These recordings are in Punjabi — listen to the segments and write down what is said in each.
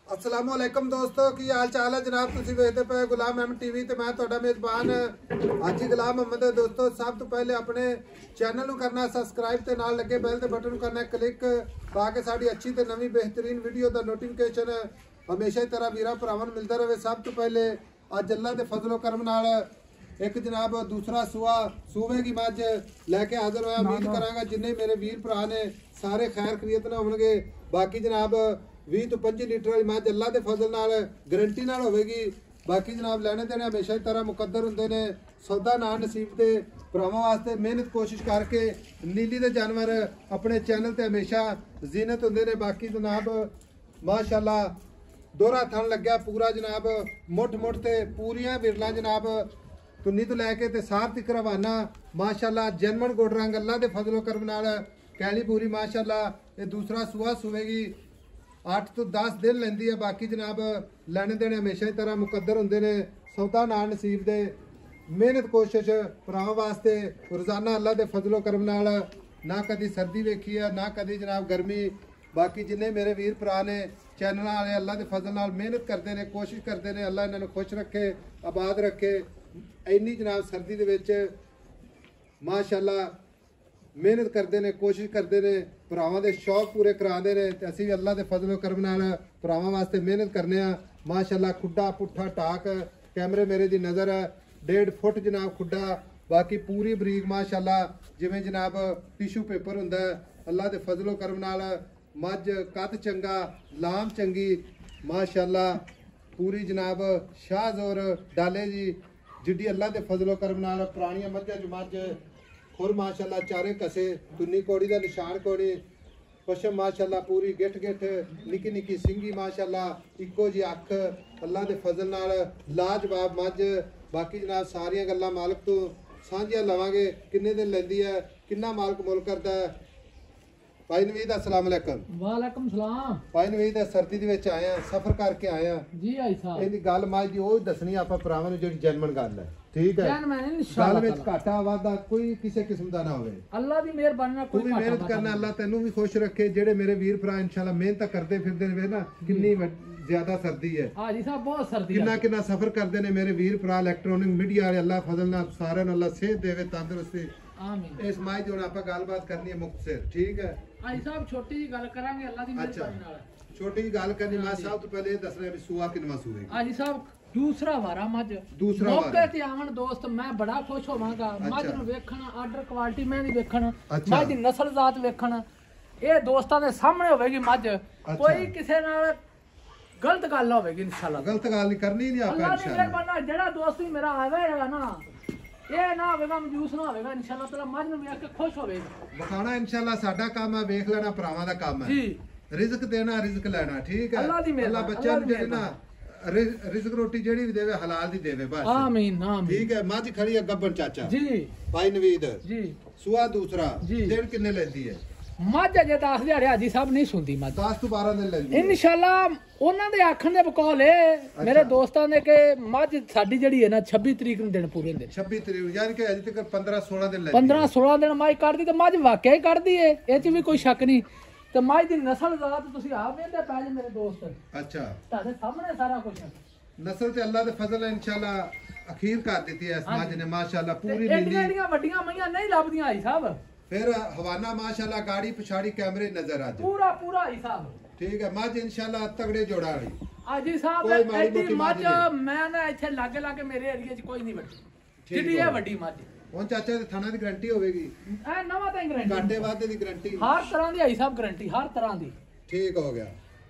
अस्सलाम वालेकुम दोस्तों की हाल चाल है जनाब। तुसी वेखदे पे गुलाम अहमद टीवी ते मैं तुहाडा मेजबान हाजी गुलाम अहमद। दोस्तों सब तो पहले अपने चैनल नूं करना सब्सक्राइब ते नाल लगे बैल दे बटन नूं करना क्लिक ताकि साडी अच्छी ते नवी बेहतरीन वीडियो दा नोटिफिकेशन हमेशा ही तरह वीरा भरावां नूं मिलदा रहे। सब तो पहले अज अल्लाह दे फजलो करम नाल एक जनाब दूसरा सूबे की मझ लैके हाजिर होया। उम्मीद करांगा जिन्ने मेरे वीर भरा ने सारे खैर खरीत ना होणगे। बाकी जनाब 20 तो 25 लीटर वाली मझ अल्लाह के फजल नाल गारंटी नाल होवेगी। बाकी जनाब लेने देने हमेशा ही तरह मुकद्दर हुंदे ने। सौदा ना नसीब दे भरावां वास्ते मेहनत कोशिश करके नीली दे जानवर अपने चैनल ते हमेशा जीनत हुंदे ने। बाकी जनाब माशाअल्लाह दोहरा थन लग्या पूरा जनाब मुठ मुठ ते पूरियां विरलां जनाब तुन्नी तो लैके ते सार तक रवाना माशाअल्लाह जनमन गुड़ रंग अल्लाह के फजलो करम नाल कैली पूरी माशाअल्लाह। ये दूसरा सूआ सुवेगी 8 तो 10 दिन लेंदी है। बाकी जनाब लेने देने हमेशा ही तरह मुकद्दर होंदे ने। सौदा ना नसीब दे मेहनत कोशिश भरावां वास्ते रोजाना अल्लाह के फजलो करम नाल ना कदी सर्दी वेखी है ना कदी जनाब गर्मी। बाकी जिन्ने मेरे वीर भरा ने चैनल वाले अल्लाह के फजल नाल मेहनत करते हैं कोशिश करते हैं अल्लाह इन्होंने खुश रखे आबाद रखे। इन्नी जनाब सर्दी दे विच माशाअल्लाह मेहनत करते हैं कोशिश करते हैं भरावां दे शौक पूरे कराते हैं। तो असीं भी अल्लाह के फजलो करम नाल भरावां वास्ते मेहनत करने माशाअल्लाह। खुड्डा पुट्ठा टाक कैमरे मेरे दी नज़र है 1.5 फुट जनाब खुड्डा। बाकी पूरी बरीक माशाअल्लाह जिवें जनाब टिशू पेपर हुंदा अल्लाह के फजलो करम नाल। मझ कद चंगा लाम चंगी माशाअल्लाह पूरी जनाब शाहजोर डाले जी जिड्डी अल्लाह के फजलो करम नाल। पुरानियां मझां च मझ खुर माशाअल्लाह चारे कसे तुन्नी कोड़ी का निशान कोड़ी पशम माशाअल्लाह पूरी गिठ गिठ निकी निकी सिंगी माशाअल्लाह इको जी अख अल्लाह के फजल नाल लाजवाब मझ। बाकी जनाब सारियां गल्लां मालक तो सांझियां लवांगे किन्ने दिन लैंदी है किन्ना मालक मुल करदा है। भाई नवीद अस्सलाम वालेकुम। वालेकुम सलाम। भाई नवीद सर्दी दे विच आए सफर करके आए जी आई साहब। इहदी गल मझ दी ओह दसनी आपां भरावां नूं जिहड़ी जनमन गल है ठीक है। गल विच घाटा वाधा कोई किसी किस्म दा ना होवे। अल्लाह दी मेहरबानी नाल कोई मेहनत करना अल्लाह तैनूं भी खुश रखे। जेहड़े मेरे वीर भरा इंशाअल्लाह मेहनत करदे फिरदे ने ना किन्नी ज्यादा सर्दी है हाजी साहब बहुत सर्दी किन्ना किन्ना सफर करदे ने मेरे वीर भरा इलेक्ट्रॉनिक मीडिया वाले अल्लाह फजल नाल सारे अल्लाह सेहत देवे तंदुरुस्ती आमीन। इस माई दी हुण आपां गलबात करनी है मुख्तसर ठीक है हाजी साहब। छोटी जी गल करांगे अल्लाह दी मेहरबानी नाल। छोटी जी गल करनी मैं सब तो पहले दसना भी सूआ किनवा सूएगी हाजी साहब। दूसरा वारा मझ दूसरा मौके ते आवन दोस्त मैं बड़ा खुश होवांगा। मझ नूं वेखण आर्डर क्वालिटी मैं दी वेखण मझ दी नस्ल जात वेखण ये दोस्तां दे सामने होवेगी मझ कोई किसे नाल गलत गल ना होवेगी इंशाअल्लाह। गलत गल नहीं करनी नहीं आपे इंशाअल्लाह। अल्लाह दी मेहरबानी जेड़ा दोस्त भी मेरा आवेगा ना ये ना होवेगा मजूस ना होवेगा इंशाअल्लाह ताला मझ नूं वेख के खुश होवेगा। बखाना इंशाअल्लाह साडा काम है वेख लेना भरावां दा काम है जी रिज़्क देना रिज़्क लेना ठीक है। अल्लाह बच्चा नूं जेड़ी ना रिज़्क रोटी जेड़ी भी देवे हलाल दी देवे बस आमीन आमीन ठीक है। मझ खड़ी है गब्बन चाचा जी भाई नवीद जी सुआ दूसरा जी दिन किन्ने लेंदी है मझ अजे 10 दिहाड़े हाजी साहब नहीं सुनदी मझ 10 तो 12 दिन लेंदी इंशाअल्लाह उन्हां दे आखण दे बकौल है मेरे दोस्तां ने के मझ साडी जेड़ी है ना 26 तरीक नूं दिन पूरे होंदे 26 तरीक यानी कि अजे तक 15 16 दिन लेंदी 15 16 दिन मझ कढदी ते मझ वाकई कढदी है ए च भी कोई शक नहीं। ते मझ दी नस्ल जात तुसीं आप वेंदे पै जे मेरे दोस्त अच्छा तुहाडे सामने सारा कुछ है। नस्ल ते अल्लाह दे फजल है इंशाअल्लाह अखीर कर देती है इस मझ ने माशाअल्लाह पूरी नीली एडियां वड्डियां मईयां नहीं लभदियां आई साहब। फिर हवाना माशाअल्लाह गाड़ी पिछाड़ी कैमरे नजर आ जाए पूरा पूरा आई साहब ठीक है। मझ इंशाअल्लाह तगड़े जोड़ा वाली हाजी साहब एडी मझ मैं ना इत्थे लागे लागे मेरे एरिया च कोई नहीं वड्डी जिड्डी है वड्डी मझ ਹੁਣ ਚਾਚਾ ਦੇ ਥਾਣਾ ਦੀ ਗਾਰੰਟੀ ਹੋਵੇਗੀ ਐ ਨਵਾਂ ਤਾਂ ਗਾਰੰਟੀ ਘਾਟੇ ਵਾਧੇ ਦੀ ਗਾਰੰਟੀ ਹਰ ਤਰ੍ਹਾਂ ਦੀ ਆਈ ਸਾਹਿਬ ਗਾਰੰਟੀ ਹਰ ਤਰ੍ਹਾਂ ਦੀ ਠੀਕ ਹੋ ਗਿਆ।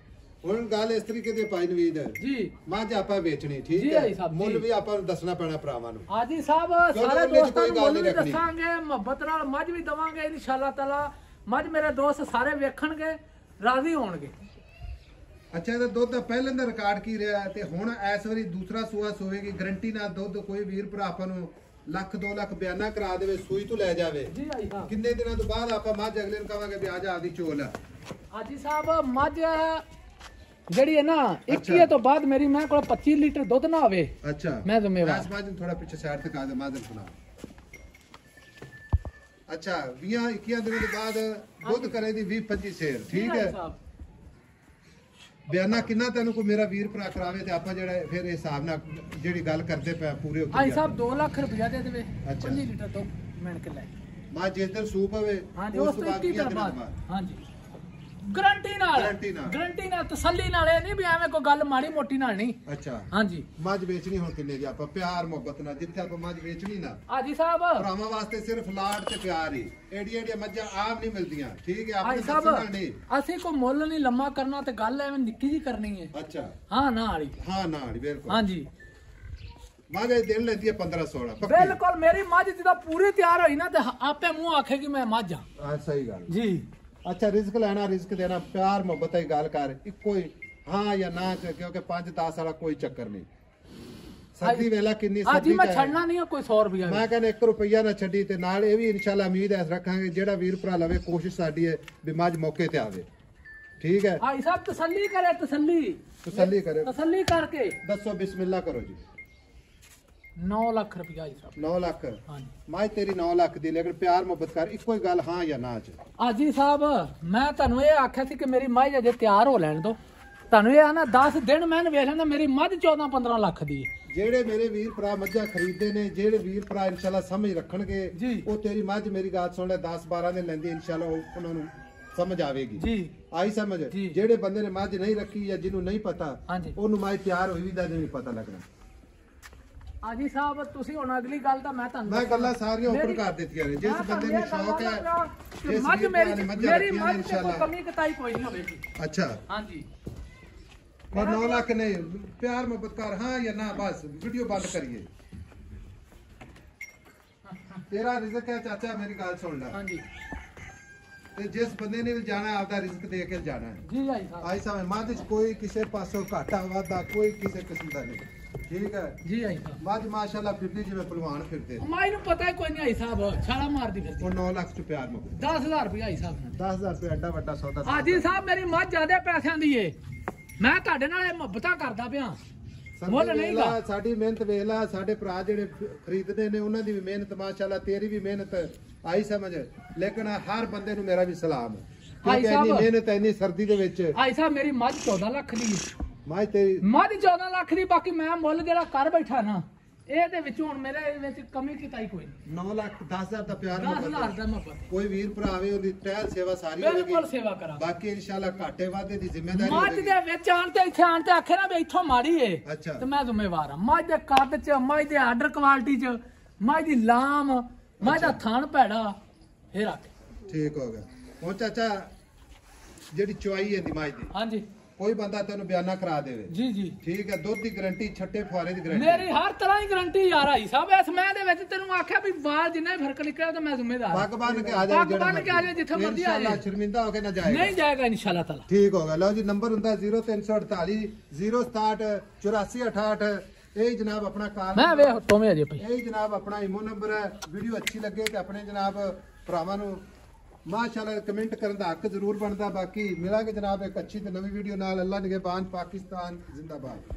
ਹੁਣ ਗੱਲ ਇਸ ਤਰੀਕੇ ਦੇ ਪਾਈ ਨਵੀਦ ਜੀ ਮੱਝ ਆਪਾਂ ਵੇਚਣੀ ਠੀਕ ਹੈ ਮੁੱਲ ਵੀ ਆਪਾਂ ਨੂੰ ਦੱਸਣਾ ਪੈਣਾ ਭਰਾਵਾਂ ਨੂੰ ਹਾਜੀ ਸਾਹਿਬ ਸਾਰੇ ਦੋਸਤਾਂ ਨੂੰ ਮੁੱਲ ਵੀ ਦੱਸਾਂਗੇ ਮੁਹੱਬਤ ਨਾਲ ਮੱਝ ਵੀ ਦਵਾਂਗੇ ਇਨਸ਼ਾਅੱਲਾ ਤਾਲਾ। ਮੱਝ ਮੇਰੇ ਦੋਸਤ ਸਾਰੇ ਵੇਖਣਗੇ ਰਾਜ਼ੀ ਹੋਣਗੇ। ਅੱਛਾ ਇਹਦਾ ਦੁੱਧ ਦਾ ਪਹਿਲਾਂ ਦਾ ਰਿਕਾਰਡ ਕੀ ਰਿਹਾ ਤੇ ਹੁਣ ਇਸ ਵਾਰੀ ਦੂਸਰਾ ਸੂਆ ਸੋਵੇਗੀ ਗਾਰੰਟੀ ਨਾਲ ਦੁੱਧ ਕੋਈ ਵੀਰ ਭਰਾ ਆਪਾਂ ਨੂੰ ਲੱਖ 2 ਲੱਖ ਬਿਆਨਾ ਕਰਾ ਦੇਵੇ ਸੂਈ ਤੋਂ ਲੈ ਜਾਵੇ ਜੀ ਆਈ ਸਾਹਿਬ। ਕਿੰਨੇ ਦਿਨਾਂ ਤੋਂ ਬਾਅਦ ਆਪਾਂ ਮੱਝ ਅਗਲੇ ਨੂੰ ਕਹਾਂਗੇ ਵੀ ਆ ਜਾ ਆਦੀ ਚੋਲ ਆ ਹਾਜੀ ਸਾਹਿਬ। ਮੱਝ ਜਿਹੜੀ ਹੈ ਨਾ 21 ਤੋਂ ਬਾਅਦ ਮੇਰੀ ਮੈਂ ਕੋਲ 25 ਲੀਟਰ ਦੁੱਧ ਨਾ ਹੋਵੇ ਅੱਛਾ ਮੈਂ ਜ਼ਿੰਮੇਵਾਰ ਇਸ ਮੱਝ ਨੂੰ ਥੋੜਾ ਪਿੱਛੇ ਸਾਈਡ ਤੇ ਕਾ ਦੇ ਮਾਜ਼ਰ ਸੁਣਾ ਅੱਛਾ 20 21 ਦਿਨਾਂ ਤੋਂ ਬਾਅਦ ਦੁੱਧ ਕਰੇ ਦੀ 20 25 ਸ਼ੇਰ ਠੀਕ ਹੈ ਬਿਆਨਾ ਕਿੰਨਾ ਤੈਨੂੰ ਕੋਈ ਮੇਰਾ ਵੀਰ ਭਰਾ ਕਰਾਵੇ ਤੇ ਆਪਾਂ ਜਿਹੜਾ ਫਿਰ ਇਹ ਹਿਸਾਬ ਨਾਲ ਜਿਹੜੀ ਗੱਲ ਕਰਦੇ ਪਏ ਪੂਰੇ ਉੱਤੇ ਭਾਈ ਸਾਹਿਬ 2 ਲੱਖ ਰੁਪਇਆ ਦੇ ਦੇਵੇ ਅੱਛਾ। 5 ਲੀਟਰ ਤੋਂ ਮਿਣ ਕੇ ਲੈ ਮਾ ਜਿਸ ਦਿਨ ਸੂਪ ਹੋਵੇ ਹਾਂਜੀ ਉਸ ਤੋਂ 21 ਦਿਨ ਬਾਅਦ ਹਾਂਜੀ ਗਰੰਟੀ ਨਾਲ ਤਸੱਲੀ ਨਾਲ, ਇਹ ਨਹੀਂ ਵੀ ਐਵੇਂ ਕੋਈ ਗੱਲ ਮਾੜੀ ਮੋਟੀ ਨਾਲ ਨਹੀਂ। ਅੱਛਾ ਹਾਂਜੀ ਮੱਝ ਵੇਚਣੀ ਹੁਣ ਕਿੰਨੇ ਦੀ ਆਪਾਂ ਪਿਆਰ ਮੁਹੱਬਤ ਨਾਲ ਜਿੱਥੇ ਆਪਾਂ ਮੱਝ ਵੇਚਣੀ ਨਾ ਹਾਜੀ ਸਾਹਿਬ ਭਰਾਵਾਂ ਵਾਸਤੇ ਸਿਰਫ ਲਾਡ ਤੇ ਪਿਆਰ ਹੀ, ਏਡੀਆਂ ਮੱਝਾਂ ਆਮ ਨਹੀਂ ਮਿਲਦੀਆਂ। ਠੀਕ ਹੈ ਆਪਣੇ ਹਾਜੀ ਦੱਸਣ ਨਾਲ ਨਹੀਂ ਸਾਹਿਬ ਅਸੀਂ ਕੋਈ ਮੁੱਲ ਨਹੀਂ ਲੰਮਾ ਕਰਨਾ ਤੇ ਗੱਲ ਐਵੇਂ ਨਿੱਕੀ ਜੀ ਕਰਨੀ ਹੈ। ਅੱਛਾ ਹਾਂ ਨਾ ਵਾਲੀ ਹਾਂ ਨਾ ਵਾਲੀ ਬਿਲਕੁਲ ਹਾਂਜੀ ਮੱਝ ਇਹ ਦਿਨ ਲੈਂਦੀ ਹੈ 15-16 ਪੱਕੀ। ਬਿਲਕੁਲ ਮੇਰੀ ਮੱਝ ਜਦੋਂ ਪੂਰੀ ਤਿਆਰ ਹੋਈ ਨਾ ਤੇ ਆਪੇ ਮੂੰਹ ਆਖੇਗੀ ਮੈਂ ਮੱਝ ਆ। ਹਾਂ ਸਹੀ ਗੱਲ ਜੀ ਅੱਛਾ ਰਿਜ਼ਕ ਲੈਣਾ ਰਿਜ਼ਕ ਦੇਣਾ ਪਿਆਰ ਮੁਹੱਬਤ ਦੀ ਗੱਲ ਕਰ ਇੱਕੋ ਹੀ ਹਾਂ ਜਾਂ ਨਾ ਕਿਉਂਕਿ 5-10 ਵਾਲਾ ਕੋਈ ਚੱਕਰ ਨਹੀਂ। ਸਰਦੀ ਵੇਲਾ ਕਿੰਨੀ ਹਾਂਜੀ ਮੈਂ ਛੱਡਣਾ ਨਹੀਂ ਕੋਈ 100 ਰੁਪਇਆ ਮੈਂ ਕਹਿੰਦਾ 1 ਰੁਪਈਆ ਨਾ ਛੱਡੀ ਤੇ ਨਾਲ ਇਹ ਵੀ ਇਨਸ਼ਾਅੱਲਾ ਉਮੀਦ ਐ ਰੱਖਾਂਗੇ ਜਿਹੜਾ ਵੀਰ ਭਰਾ ਲਵੇ ਕੋਸ਼ਿਸ਼ ਸਾਡੀ ਹੈ ਵੀ ਮੱਝ ਮੌਕੇ ਤੇ ਆਵੇ। ਠੀਕ ਹੈ ਭਾਈ ਸਾਹਿਬ ਤਸੱਲੀ ਕਰੇ ਤਸੱਲੀ ਕਰੇ ਤਸੱਲੀ ਕਰਕੇ ਦੱਸੋ ਬਿਸਮਿਲ੍ਲਾ ਕਰੋ ਜੀ। 9 ਲੱਖ ਰੁਪਇਆ ਜੀ ਸਾਹਿਬ 9 ਲੱਖ ਹਾਂਜੀ ਮੱਝ ਤੇਰੀ 9 ਲੱਖ ਦੀ ਲੇਕਿਨ ਪਿਆਰ ਮੁਹੱਬਤ ਕਰ ਇੱਕੋ ਹੀ ਗੱਲ ਹਾਂ ਜਾਂ ਨਾ ਚ। ਹਾਜੀ ਸਾਹਿਬ ਮੈਂ ਤੁਹਾਨੂੰ ਇਹ ਆਖਿਆ ਸੀ ਕਿ ਮੇਰੀ ਮੱਝ ਅਜੇ ਤਿਆਰ ਹੋ ਲੈਣ ਦੋ, ਤੁਹਾਨੂੰ ਇਹ ਆ ਨਾ 10 ਦਿਨ ਮੈਂ ਵੇਖ ਲੈਂਦਾ ਮੇਰੀ ਮੱਝ 14-15 ਲੱਖ ਦੀ ਹੈ। ਜਿਹੜੇ ਮੇਰੇ ਵੀਰ ਭਰਾ ਮੱਝਾਂ ਖਰੀਦਦੇ ਨੇ ਜਿਹੜੇ ਵੀਰ ਭਰਾ ਇਨਸ਼ਾਅੱਲਾ ਸਮਝ ਰੱਖਣਗੇ ਜੀ। ਉਹ ਤੇਰੀ ਮੱਝ ਮੇਰੀ ਗੱਲ ਸੁਣ ਲੈ 10-12 ਦਿਨ ਲੈਂਦੀ ਇਨਸ਼ਾਅੱਲਾ ਉਹਨਾਂ ਨੂੰ ਸਮਝ ਆਵੇਗੀ ਜੀ ਆਈ ਸਮਝ। ਜੀ। ਜਿਹੜੇ ਬੰਦੇ ਨੇ ਮੱਝ ਨਹੀਂ ਰੱਖੀ ਜਾਂ ਜਿਹਨੂੰ ਨਹੀਂ ਪਤਾ ਹਾਂਜੀ ਉਹਨੂੰ ਮੱਝ ਤਿਆਰ ਹੋਈ ਵੀ ਦਾ ਨਹੀਂ ਪਤਾ ਲੱਗਣਾ। ਹਾਜੀ ਸਾਹਿਬ ਤੁਸੀਂ ਹੁਣ ਅਗਲੀ ਗੱਲ ਤਾਂ ਮੈਂ ਤੁਹਾਨੂੰ ਮੈਂ ਗੱਲਾਂ ਸਾਰੀਆਂ ਓਪਨ ਕਰ ਦਿੱਤੀਆਂ ਨੇ ਜਿਸ ਬੰਦੇ ਨੂੰ ਸ਼ੌਕ ਹੈ ਕਿ ਮੱਝ ਮੇਰੀ ਮੱਝ ਤੇ ਕੋਈ ਕਮੀ ਕਤਾਈ ਕੋਈ ਨਹੀਂ ਹੋਵੇਗੀ। ਅੱਛਾ ਹਾਂਜੀ ਪਰ 9 ਲੱਖ ਨਹੀਂ ਪਿਆਰ ਮੁਹੱਬਤ ਕਰ ਹਾਂ ਜਾਂ ਨਾ ਬਸ ਵੀਡੀਓ ਬੰਦ ਕਰੀਏ। ਤੇਰਾ ਰਿਜ਼ਕ ਹੈ ਚਾਚਾ ਮੇਰੀ ਗੱਲ ਸੁਣ ਲੈ ਹਾਂਜੀ ਤੇ ਜਿਸ ਬੰਦੇ ਨੇ ਵੀ ਜਾਣਾ ਆਪਦਾ ਰਿਜ਼ਕ ਦੇ ਕੇ ਜਾਣਾ ਹੈ। ਜੀ ਭਾਈ ਸਾਹਿਬ ਆਈ ਸਮਝ ਮੱਝ ਚ ਕੋਈ ਕਿਸੇ ਪਾਸੋਂ ਘਾਟਾ ਵਾਧਾ ਕੋਈ ਕਿਸੇ ਕਿਸਮ ਦਾ ਨਹੀਂ। ਠੀਕ ਹੈ ਜੀ ਭਾਈ ਸਾਹਿਬ ਮੱਝ ਮਾਸ਼ਾਅੱਲਾ ਫਿਰਦੀ ਜਿਵੇਂ ਪਹਿਲਵਾਨ ਫਿਰਦੇ ਮਾਈ ਨੂੰ ਪਤਾ ਹੀ ਕੋਈ ਨਹੀਂ ਆਈ ਸਾਹਿਬ ਛਾਲਾ ਮਾਰਦੀ ਫਿਰਦੀ। ਉਹ 9 ਲੱਖ ਚ ਪਿਆਰ ਮੁਹੱਬਤ 10000 ਰੁਪਇਆ ਆਈ ਸਾਹਿਬ 10,000 ਰੁਪਏ ਐਡਾ ਵੱਡਾ ਸੌਦਾ। ਹਾਜੀ ਸਾਹਿਬ ਮੇਰੀ ਮੱਝ ਜ਼ਿਆਦਾ ਪੈਸਿਆਂ ਦੀ ਏ, ਮੈਂ ਤੁਹਾਡੇ ਨਾਲ ਇਹ ਮੁਹੱਬਤਾਂ ਕਰਦਾ ਪਿਆ ਮੁੱਲ ਨਹੀਂ ਗਾ। ਸਾਡੀ ਮਿਹਨਤ ਵੇਖ ਲੈ ਸਾਡੇ ਭਰਾ ਜਿਹੜੇ ਖਰੀਦਦੇ ਨੇ ਉਹਨਾਂ ਦੀ ਵੀ ਮਿਹਨਤ ਮਾਸ਼ਾਅੱਲਾ ਤੇਰੀ ਵੀ ਮਿਹਨਤ ਆਈ ਸਮਝ। ਲੇਕਿਨ ਹਰ ਬੰਦੇ ਨੂੰ ਮੇਰਾ ਵੀ ਸਲਾਮ ਕਿਉਂਕਿ ਇੰਨੀ ਮਿਹਨਤ ਇੰਨੀ ਸਰਦੀ ਦੇ ਵਿੱਚ। ਭਾਈ ਸਾਹਿਬ ਮੇਰੀ ਮੱਝ 14 ਲੱਖ ਦੀ ਮੱਝ ਤੇਰੀ ਮੱਝ 14 ਲੱਖ ਦੀ, ਬਾਕੀ ਮੈਂ ਮੁੱਲ ਜਿਹੜਾ ਕਰ ਬੈਠਾ ਨਾ ਇਹਦੇ ਵਿੱਚ ਹੁਣ ਮੇਰੇ ਵਿੱਚ ਕਮੀ ਕਿਤਾਈ ਕੋਈ ਨਹੀਂ। 9 ਲੱਖ 10,000 ਦਾ ਪਿਆਰ 10,000 ਦਾ ਮੁਹੱਬਤ ਕੋਈ ਵੀਰ ਭਰਾ ਆਵੇ ਉਹਦੀ ਟਹਿਲ ਸੇਵਾ ਸਾਰੀ ਬਿਲਕੁਲ ਸੇਵਾ ਕਰਾਂ। ਬਾਕੀ ਇਨਸ਼ਾਅੱਲਾ ਘਾਟੇ ਵਾਧੇ ਦੀ ਜ਼ਿੰਮੇਵਾਰੀ ਮੱਝ ਦੇ ਵਿੱਚ ਆਣ ਤੇ ਇੱਥੇ ਆਣ ਤੇ ਆਖੇ ਨਾ ਵੀ ਇੱਥੋਂ ਮਾੜੀ ਏ ਅੱਛਾ ਤੇ ਮੈਂ ਜ਼ਿੰਮੇਵਾਰ ਹਾਂ। ਮੱਝ ਦੇ ਕੱਦ ਚ ਮੱਝ ਦੇ ਆਰਡਰ ਕੁਆਲਿਟੀ ਚ ਮੱਝ ਦੀ ਲਾਮ ਮੱਝ ਦਾ ਥਣ ਭੈੜਾ ਫੇਰ ਆ ਠੀਕ ਹੋ ਗਿਆ। ਹੁਣ ਚਾਚਾ ਜਿਹੜੀ ਚੁਆਈ ਹੈ ਦੀ ਮੱਝ ਦੀ ਹਾਂਜੀ ਕੋਈ ਬੰਦਾ ਤੈਨੂੰ ਬਿਆਨਾ ਕਰਾ ਦੇਵੇ ਜੀ ਜੀ ਠੀਕ ਹੈ ਦੁੱਧ ਦੀ ਗਾਰੰਟੀ ਛੱਟੇ ਫੁਆਰੇ ਦੀ ਗਾਰੰਟੀ ਮੇਰੀ ਹਰ ਤਰ੍ਹਾਂ ਦੀ ਗਾਰੰਟੀ ਯਾਰ ਆਈ ਸਾਹਿਬ। ਇਸ ਮੈਂ ਦੇ ਵਿੱਚ ਤੈਨੂੰ ਆਖਿਆ ਵੀ ਵਾਲ ਜਿੰਨਾ ਹੀ ਫਰਕ ਨਿਕਲਿਆ ਤਾਂ ਮੈਂ ਜ਼ਿੰਮੇਦਾਰ ਪੱਗ ਬੰਨ ਕੇ ਆ ਜਾ ਪੱਗ ਬੰਨ ਕੇ ਆ ਜਾ ਜਿੱਥੇ ਮਰਜ਼ੀ ਆ ਜਾ ਇਨਸ਼ਾਅੱਲਾ ਸ਼ਰਮਿੰਦਾ ਹੋ ਕੇ ਨਾ ਜਾਏਗਾ ਨਹੀਂ ਜਾਏਗਾ ਇਨਸ਼ਾਅੱਲਾ ਤਾਲਾ। ਠੀਕ ਹੋ ਗਿਆ। ਲਓ ਜੀ ਨੰਬਰ ਹੁੰਦਾ 0348 067 8468। ਇਹ ਜਨਾਬ ਆਪਣਾ ਕਾਲ ਮੈਂ ਵੇਖ ਤੋਵੇਂ ਅਜੇ ਪਈ ਇਹ ਜਨਾਬ ਆਪਣਾ ਇਮੋ ਨੰਬਰ ਹੈ। ਵੀਡੀਓ ਅੱਛੀ ਲੱਗੇ ਤੇ ਆਪਣੇ ਜਨਾਬ ਭਰਾਵਾਂ ਨੂੰ ਮਾਸ਼ਾਅੱਲਾ ਕਮੈਂਟ ਕਰਨ ਦਾ ਹੱਕ ਜ਼ਰੂਰ ਬਣਦਾ। ਬਾਕੀ ਮਿਲਾਂਗੇ ਜਨਾਬ ਇੱਕ ਅੱਛੀ ਤੇ ਨਵੀਂ ਵੀਡੀਓ ਨਾਲ। ਅੱਲਾ ਨਿਗਹਿਬਾਨ। ਪਾਕਿਸਤਾਨ ਜ਼ਿੰਦਾਬਾਦ।